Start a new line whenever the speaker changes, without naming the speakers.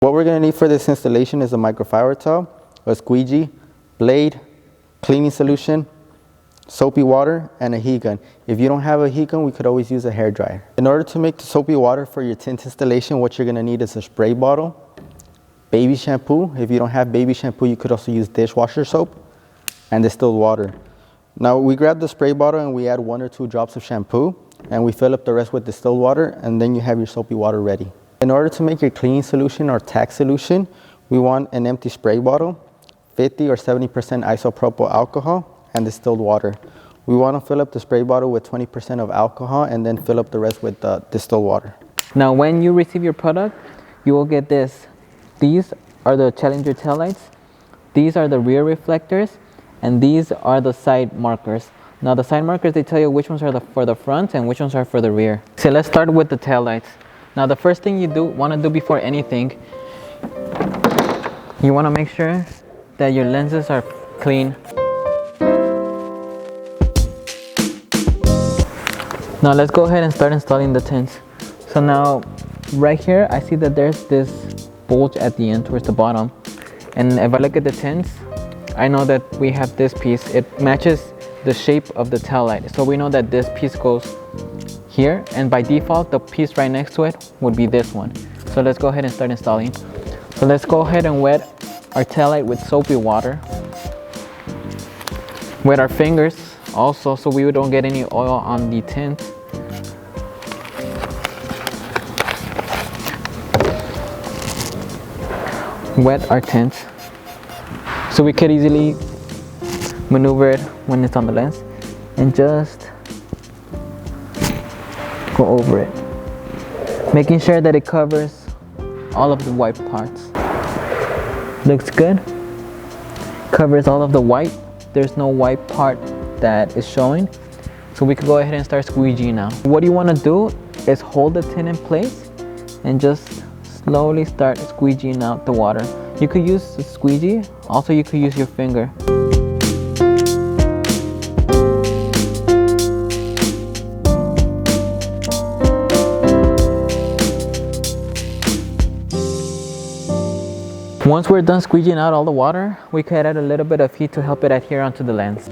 What we're going to need for this installation is a microfiber towel, a squeegee, blade, cleaning solution, soapy water, and a heat gun. If you don't have a heat gun, we could always use a hair dryer. In order to make the soapy water for your tint installation, what you're going to need is a spray bottle, baby shampoo. If you don't have baby shampoo, you could also use dishwasher soap, and distilled water. Now we grab the spray bottle and we add 1 or 2 drops of shampoo, and we fill up the rest with distilled water, and then you have your soapy water ready. In order to make your cleaning solution or tack solution, we want an empty spray bottle, 50 or 70% isopropyl alcohol, and distilled water. We want to fill up the spray bottle with 20% of alcohol and then fill up the rest with distilled water.
Now when you receive your product, you will get this. These are the Challenger taillights. These are the rear reflectors, and these are the side markers. Now the side markers, they tell you which ones are for the front and which ones are for the rear. So let's start with the taillights. Now the first thing you want to do before anything, you want to make sure that your lenses are clean. Now let's go ahead and start installing the tints. So now right here I see that there's this bulge at the end towards the bottom, and if I look at the tints, I know that we have this piece. It matches the shape of the tail light, so we know that this piece goes here, and by default the piece right next to it would be this one. So let's go ahead and start installing. So let's go ahead and wet our tail light with soapy water. Wet our fingers also so we don't get any oil on the tint. Wet our tint so we could easily maneuver it when it's on the lens, and just go over it, making sure that it covers all of the white parts. Looks good. Covers all of the white. There's no white part that is showing, so we could go ahead and start squeegeeing now. What you want to do is hold the tint in place and just slowly start squeegeeing out the water. You could use the squeegee, also you could use your finger. Once we're done squeegeeing out all the water, we could add a little bit of heat to help it adhere onto the lens.